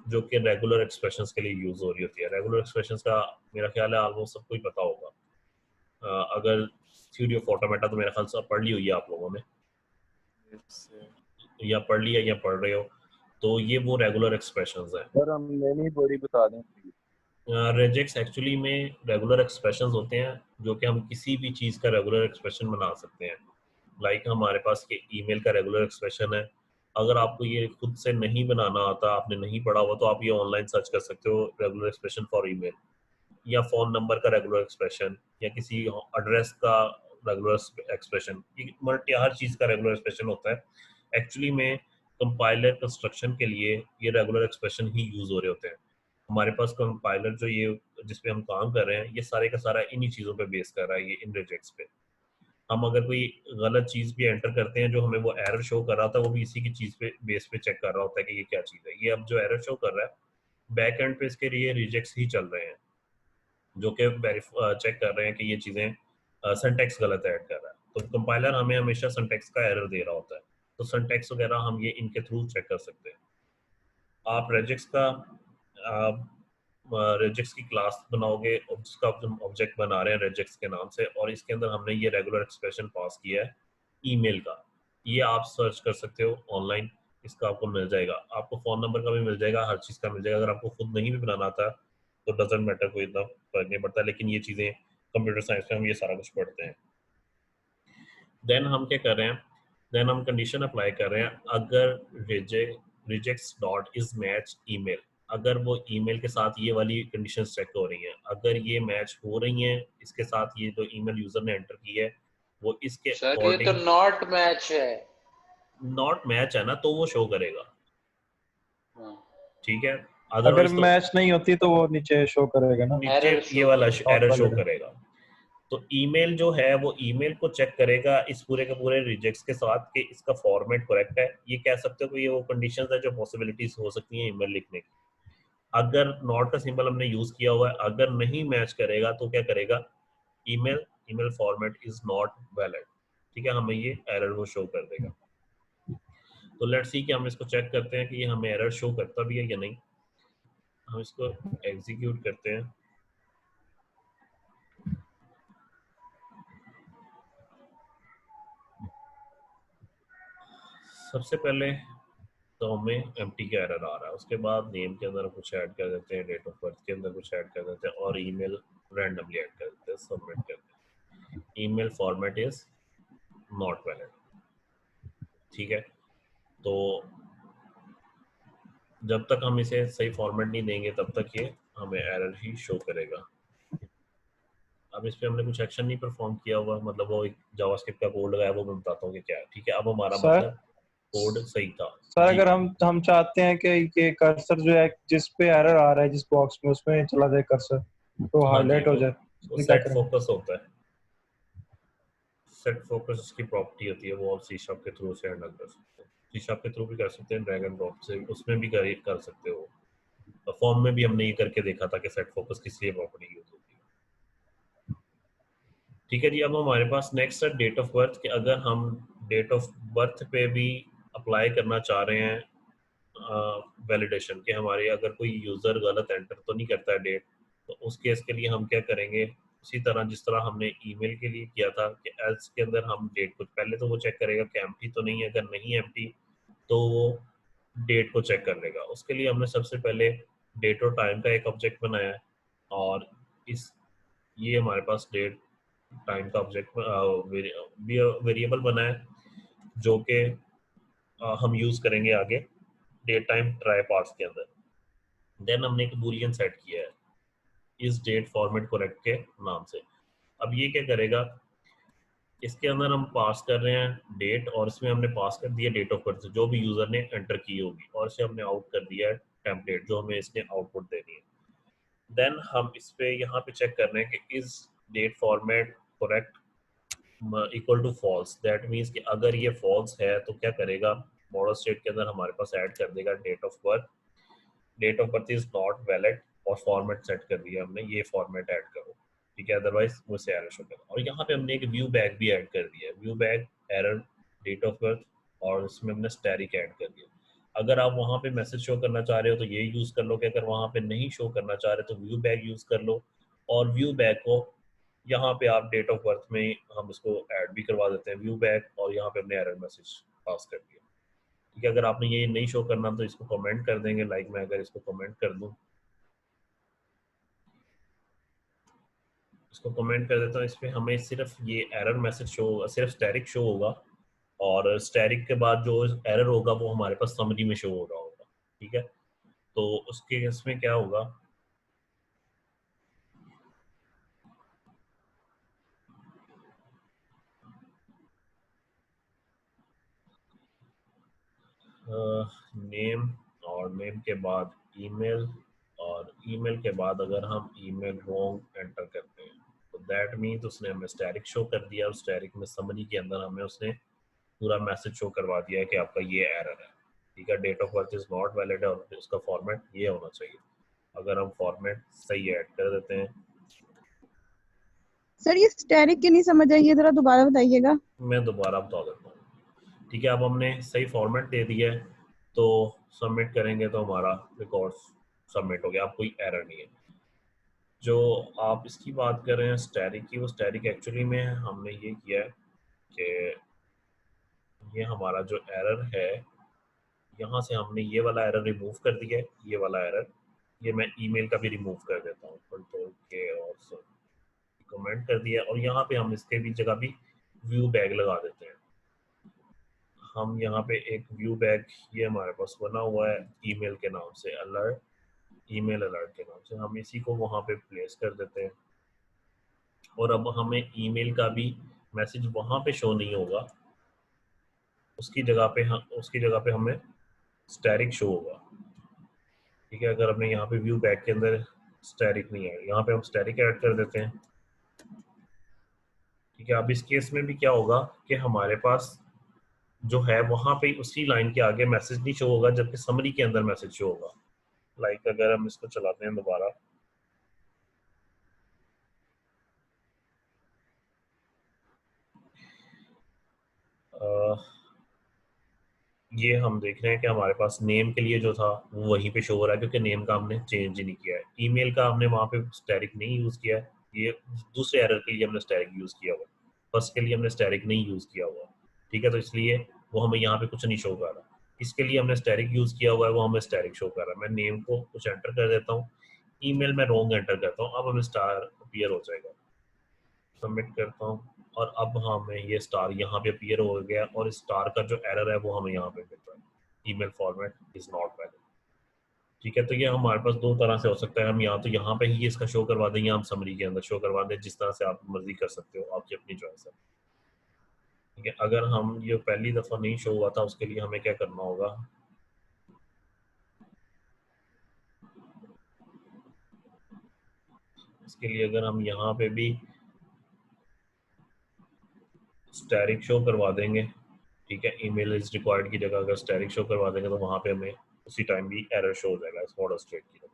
जो कि रेगुलर एक्सप्रेशंस के लिए यूज हो रही होती है। रेगुलर एक्सप्रेशंस का मेरा ख्याल है ऑलमोस्ट सबको ही पता होगा। अगर थ्योरी ऑफ ऑटोमेटा तो मेरा ख्याल से पढ़ ली हुई है आप लोगों ने, या पढ़ लिया या पढ़ रहे हो, तो ये वो रेगुलर एक्सप्रेशंस हैं। सर हमने नहीं बड़ी बता दें। रेजेक्ट्स एक्चुअली में रेगुलर एक्सप्रेशंस होते हैं जो कि हम किसी भी चीज़ का रेगुलर एक्सप्रेशन बना सकते हैं। लाइक हमारे पास ये ईमेल का रेगुलर एक्सप्रेशन है, अगर आपको ये खुद से नहीं बनाना आता, आपने नहीं पढ़ा हुआ, तो आप ये ऑनलाइन सर्च कर सकते हो रेगुलर एक्सप्रेशन फॉर ईमेल, या फ़ोन नंबर का रेगुलर एक्सप्रेशन, या किसी एड्रेस का रेगुलर एक्सप्रेशन, मल्टी हर चीज़ का रेगुलर एक्सप्रेशन होता है। एक्चुअली में कंपाइलर कंस्ट्रक्शन के लिए ये रेगुलर एक्सप्रेशन ही यूज़ हो रहे होते हैं। हमारे पास कंपाइलर जो ये जिस पे हम काम कर रहे हैं ये सारे का सारा इन्हीं चीज़ों पे बेस कर रहा है, ये इन रिजेक्ट्स पे। हम अगर कोई गलत चीज़ भी एंटर करते हैं जो हमें वो एरर शो कर रहा था, वो भी इसी की चीज़ पे बेस पे चेक कर रहा होता है कि ये क्या चीज़ है। ये अब जो एरर शो कर रहा है बैक एंड पे इसके लिए रिजेक्ट्स ही चल रहे हैं जो कि चेक कर रहे हैं कि ये चीज़ें सिंटैक्स गलत ऐड कर रहा है, तो कंपाइलर हमें हमेशा सिंटैक्स का एरर दे रहा होता है, तो सिंटैक्स वगैरह हम ये इनके थ्रू चेक कर सकते हैं। आप रेजिक्स का रेजिक्स की क्लास बनाओगे, उसका ऑब्जेक्ट बना रहे हैं रेजिक्स के नाम से, और इसके अंदर हमने ये रेगुलर एक्सप्रेशन पास किया है ईमेल का। ये आप सर्च कर सकते हो ऑनलाइन, इसका आपको मिल जाएगा, आपको फ़ोन नंबर का भी मिल जाएगा, हर चीज़ का मिल जाएगा। अगर आपको खुद नहीं भी बनाना आता तो डजेंट मैटर, कोई इतना फर्क नहीं पड़ता, लेकिन ये चीज़ें कंप्यूटर साइंस में हम ये सारा कुछ पढ़ते हैं। देन हम क्या कर रहे हैं, देन हम कंडीशन अप्लाई कर रहे हैं, अगर rejects dot is match email, अगर वो ईमेल के साथ ये वाली कंडीशन चेक हो रही हैं, अगर ये मैच हो रही हैं इसके साथ, ये जो ईमेल यूजर ने एंटर की है वो इसके सर ये तो नॉट मैच है। नॉट मैच है ना, तो वो शो करेगा, ठीक है। अगर अदरवाइज तो मैच नहीं होती तो वो नीचे शो करेगा ना, नीचे Error ये show वाला करेगा। Error show Not valid। करेगा। तो ईमेल जो है वो ईमेल को चेक करेगा इस पूरे के पूरे रिजेक्ट्स के साथ कि इसका फॉर्मेट करेक्ट है। ये कह सकते हो कि ये वो कंडीशंस है जो पॉसिबिलिटीज हो सकती हैं ईमेल लिखने की। अगर नॉट का सिंबल हमने यूज किया हुआ है, अगर नहीं मैच करेगा तो क्या करेगा, email format is not valid, ठीक है, हमें ये एरर वो शो कर देगा। तो लेट्स सी कि हम इसको चेक करते हैं कि ये हमें एरर शो करता भी है या नहीं। हम इसको एग्जीक्यूट करते हैं। सबसे पहले तो हमें एम्प्टी का एरर आ रहा है, उसके बाद नेम के अंदर कुछ ऐड कर देते हैं, डेट ऑफ बर्थ के अंदर कुछ ऐड कर देते हैं, और ईमेल रैंडमली ऐड कर देते हैं, सबमिट करते हैं। Email format is not valid, ठीक है। तो जब तक हम इसे सही फॉर्मेट नहीं देंगे तब तक ये हमें एरर ही शो करेगा। अब इस पे हमने कुछ एक्शन नहीं परफॉर्म किया हुआ, मतलब वो एक जावास्क्रिप्ट का कोड लगाया, वो मैं बताता हूँ कि क्या है, ठीक है। अब हमारा सर मतलब कोड सही था सर, जी। अगर हम चाहते हैं कि ये कर्सर जो है जिस पे एरर आ रहा है जिस बॉक्स में, उसमें चला जाए कर्सर, तो हाँ जी, हाईलाइट हो जाए, वो तो क्या सेट करें? फोकस होता है, सेट फोकस उसकी प्रॉपर्टी होती है, वो आप सी शार्प के थ्रू से हैंडल कर सकते हैं, सी शार्प के थ्रू भी कर सकते हैं, ड्रैग एंड ड्रॉप से उसमें भी कर सकते हो। फॉर्म में भी हमने ये करके देखा था कि सेट फोकस किस लिए प्रॉपर्टी यूज होती है, ठीक है जी। अब हमारे पास नेक्स्ट है डेट ऑफ बर्थ, कि अगर हम डेट ऑफ बर्थ पे भी अप्लाई करना चाह रहे हैं वैलिडेशन, के हमारे अगर कोई यूज़र गलत एंटर तो नहीं करता है डेट, तो उस केस के लिए हम क्या करेंगे, उसी तरह जिस तरह हमने ईमेल के लिए किया था कि एल्स के अंदर हम डेट को पहले तो वो चेक करेगा कि एम्प्टी तो नहीं है, अगर नहीं एम्प्टी तो वो डेट को चेक कर लेगा। उसके लिए हमने सबसे पहले डेट और टाइम का एक ऑब्जेक्ट बनाया है, और इस ये हमारे पास डेट टाइम का ऑब्जेक्ट वेरिएबल बना है, जो कि हम यूज़ करेंगे आगे डेट टाइम ट्राई पार्ट्स के अंदर। देन हमने एक बूलियन सेट किया है इस डेट फॉर्मेट करेक्ट के नाम से। अब ये क्या करेगा, इसके अंदर हम पास कर रहे हैं डेट, और इसमें हमने पास कर दिया डेट ऑफ बर्थ जो भी यूजर ने एंटर की होगी, और इसे हमने आउट कर दिया है टेम्पलेट जो हमें इसने आउटपुट देनी है। देन हम इस पे यहाँ पे चेक कर रहे हैं कि इस date format correct equal to false, that means कि अगर ये फॉल्स है तो क्या करेगा, मॉडल स्टेट के अंदर हमारे पास ऐड कर देगा date of birth is not valid, और फॉर्मेट सेट कर दिया हमने, ये फॉर्मेट ऐड करो, ठीक है, अदरवाइज वो से एरर शो करेगा। और यहाँ पे हमने एक व्यू बैग भी ऐड कर दिया है, view bag error date of birth, और उसमें हमने स्टैरिक ऐड कर दिया। अगर आप वहाँ पे मैसेज शो करना चाह रहे हो तो ये यूज़ कर लो, कि अगर वहाँ पे नहीं शो करना चाह रहे तो व्यू बैग यूज़ कर लो, और व्यू बैग को यहाँ पे आप डेट ऑफ बर्थ में हम इसको ऐड भी करवा देते हैं व्यू बैग, और यहाँ पे हमने एरर मैसेज पास कर दिया, ठीक है। अगर आपने ये नहीं शो करना तो इसको कमेंट कर देंगे, लाइक मैं अगर इसको कमेंट कर दूं, इसको कमेंट कर देता हूँ, इस पर हमें सिर्फ ये एरर मैसेज शो होगा, सिर्फ स्टैरिक शो होगा, और स्टैरिक के बाद जो एरर होगा वो हमारे पास समरी में शो हो रहा होगा, ठीक है। तो उसके इसमें क्या होगा, नेम, और नेम के बाद ईमेल, और ईमेल के बाद अगर हम ईमेल रॉन्ग एंटर करते हैं तो दैट मीन्स उसने हमें स्टैरिक शो कर दिया, और स्टैरिक में समरी के अंदर हमें उसने पूरा मैसेज शो करवा दिया है कि आपका ये एरर है, ठीक है, date of birth is not valid, और उसका फॉर्मेट ये होना चाहिए। अगर हम फॉर्मेट सही ऐड कर देते हैं सर ये स्टैटिक की नहीं समझ आई, ये जरा दोबारा बताइएगा। मैं दोबारा बता देता हूँ। ठीक है, अब हमने सही फॉर्मेट दे दिया है तो सबमिट करेंगे तो हमारा रिकॉर्ड सबमिट हो गया, अब कोई एरर नहीं है। जो आप इसकी बात कर रहे हैं स्टैटिक की, वो स्टैटिक एक्चुअली में हमने ये किया है कि ये हमारा जो एरर है यहाँ से हमने ये वाला एरर रिमूव कर दिया है, ये वाला एरर, ये मैं ईमेल का भी रिमूव कर देता हूँ, कंट्रोल के और कमेंट कर दिया, और यहाँ पे हम इसके भी जगह भी व्यू बैग लगा देते हैं। हम यहाँ पे एक व्यू बैग ये हमारे पास बना हुआ है ईमेल के नाम से, अलर्ट, ईमेल अलर्ट के नाम से, हम इसी को वहाँ पे प्लेस कर देते हैं। और अब हमें ईमेल का भी मैसेज वहाँ पे शो नहीं होगा, उसकी जगह पे हमें स्टैटिक शो होगा। ठीक है, अगर हमने यहाँ पे व्यू बैग के अंदर स्टैटिक नहीं है, यहाँ पे हम स्टैटिक ऐड कर देते हैं। ठीक है, अब इस केस में भी क्या होगा कि हमारे पास जो है वहाँ पे उसी लाइन के आगे मैसेज नहीं शो होगा, जबकि समरी के अंदर मैसेज शो होगा। लाइक अगर हम इसको चलाते हैं दोबारा, ये हम देख रहे हैं कि हमारे पास नेम के लिए जो था वो वहीं पे शो हो रहा है, क्योंकि नेम का हमने चेंज ही नहीं किया है। ईमेल का हमने वहाँ पे स्टैटिक नहीं यूज़ किया है, ये दूसरे एरर के लिए हमने स्टैटिक यूज़ किया हुआ, फर्स्ट के लिए हमने स्टैटिक नहीं यूज़ किया हुआ। ठीक है, तो इसलिए वो हमें यहाँ पे कुछ नहीं शो कर रहा। इसके लिए हमने स्टैटिक यूज़ किया हुआ है, वो हमें स्टैटिक शो कर रहा है। मैं नेम को कुछ एंटर कर देता हूँ, ईमेल में रॉन्ग एंटर करता हूँ, अब हमें स्टार अपीयर हो जाएगा। सबमिट करता हूँ और अब हमें ये स्टार यहाँ पे अपीयर हो गया, और स्टार का जो एरर है वो हमें यहाँ पे मिल रहा है, email format is not valid. ठीक है, तो ये हमारे पास दो तरह से हो सकता है, हम या तो यहाँ पे ही इसका शो करवा दें या हम समरी के अंदर शो करवा दें, जिस तरह से आप मर्जी कर सकते हो, आपकी अपनी चॉइस है। ठीक है, अगर हम ये पहली दफ़ा नहीं शो हुआ था उसके लिए हमें क्या करना होगा, इसके लिए अगर हम यहाँ पे भी स्टैटिक शो करवा देंगे, ठीक है, ईमेल इज रिक्वायर्ड की जगह अगर स्टैटिक शो करवा देंगे तो वहाँ पे हमें उसी टाइम भी एरर शो हो जाएगा इस मॉडल स्टेट की तरफ।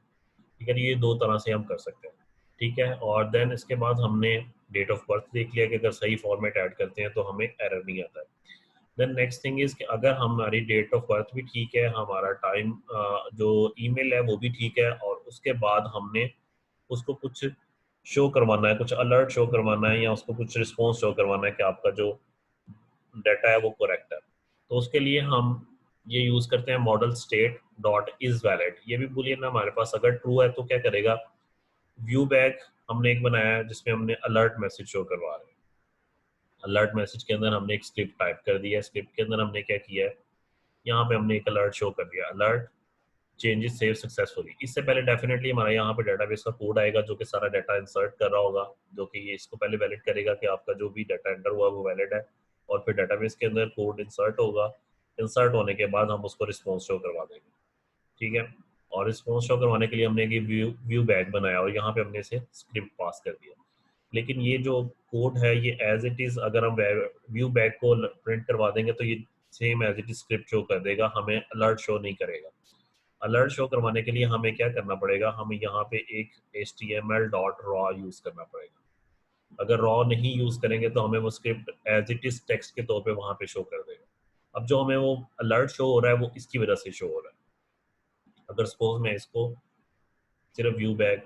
ठीक है, ये दो तरह से हम कर सकते हैं। ठीक है, और देन इसके बाद हमने डेट ऑफ बर्थ देख लिया कि अगर सही फॉर्मेट ऐड करते हैं तो हमें एरर नहीं आता है। देन नेक्स्ट थिंग इज कि अगर हमारी डेट ऑफ बर्थ भी ठीक है, हमारा टाइम जो ईमेल है वो भी ठीक है, और उसके बाद हमने उसको कुछ शो करवाना है, कुछ अलर्ट शो करवाना है, या उसको कुछ रिस्पॉन्स शो करवाना है कि आपका जो डाटा है वो करेक्ट है, तो उसके लिए हम ये यूज करते हैं model state dot is valid. ये भी बुलियन हमारे पास अगर ट्रू है तो क्या करेगा, व्यू बैग हमने एक बनाया है जिसमें हमने अलर्ट मैसेज शो करवा रहे हैं। अलर्ट मैसेज के अंदर हमने एक स्क्रिप्ट टाइप कर दिया है, स्क्रिप्ट के अंदर हमने क्या किया है, यहाँ पे हमने एक अलर्ट शो कर दिया, अलर्ट चेंजेस सेव सक्सेसफुली। इससे पहले डेफिनेटली हमारा यहाँ पे डेटाबेस का कोड आएगा जो कि सारा डाटा इंसर्ट कर रहा होगा, जो कि ये इसको पहले वैलिड करेगा कि आपका जो भी डाटा एंटर हुआ वो वैलिड है, और फिर डेटाबेस के अंदर कोड इंसर्ट होगा, इंसर्ट होने के बाद हम उसको रिस्पॉन्स शो करवा देंगे। ठीक है, और रिस्पॉन्स शो करवाने के लिए हमने एक व्यू बैग बनाया और यहाँ पे हमने इसे स्क्रिप्ट पास कर दिया। लेकिन ये जो कोड है ये एज इट इज़ अगर हम व्यू बैग को प्रिंट करवा देंगे तो ये same as it is script show कर देगा, हमें अलर्ट शो नहीं करेगा। अलर्ट शो करवाने के लिए हमें क्या करना पड़ेगा, हमें यहाँ पे एक html.raw यूज करना पड़ेगा। अगर रॉ नहीं यूज करेंगे तो हमें वो script as it is text के तौर पे वहाँ पे शो कर देगा। अब जो हमें वो अलर्ट शो हो रहा है वो इसकी वजह से शो हो रहा है। अगर सपोज मैं इसको सिर्फ व्यू बैग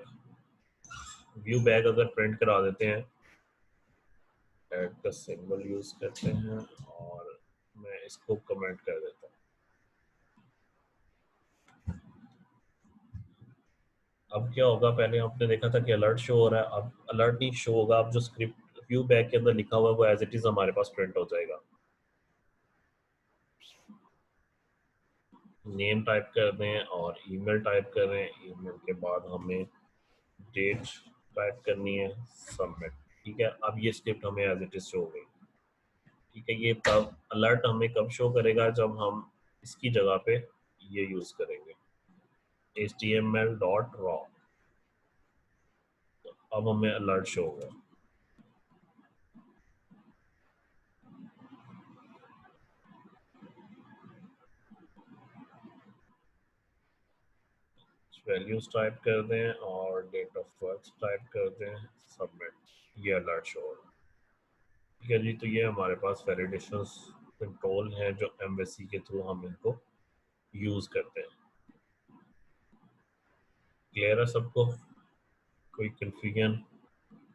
अगर प्रिंट करा देते हैं, ऐड का सिंबल यूज करते हैं और मैं इसको कमेंट कर देता हूँ। अब क्या होगा, पहले आपने देखा था कि अलर्ट शो हो रहा है, अब अलर्ट नहीं शो होगा, अब जो स्क्रिप्ट व्यू बैग के अंदर लिखा हुआ है वो एज इट इज हमारे पास प्रिंट हो जाएगा। नेम टाइप कर दें और ईमेल टाइप कर दें, ईमेल के बाद हमें डेट टाइप करनी है, सबमिट। ठीक है, अब ये स्क्रिप्ट हमें एज इट इज शो हो गई। ठीक है, ये तब अलर्ट हमें कब शो करेगा, जब हम इसकी जगह पे ये यूज करेंगे html.raw, अब हमें अलर्ट शो होगा। वैल्यूज टाइप कर दें और और डेट ऑफ बर्थ टाइप करते हैं, सबमिट, ये अलर्ट शो होगा। ठीक है जी, तो ये हमारे पास वैलिडेशन कंट्रोल हैं जो एम्बेसी के थ्रू हम इनको यूज़ करते हैं। क्लियर है सबको? कोई कंफ्यूजन?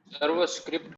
सर वो स्क्रिप्ट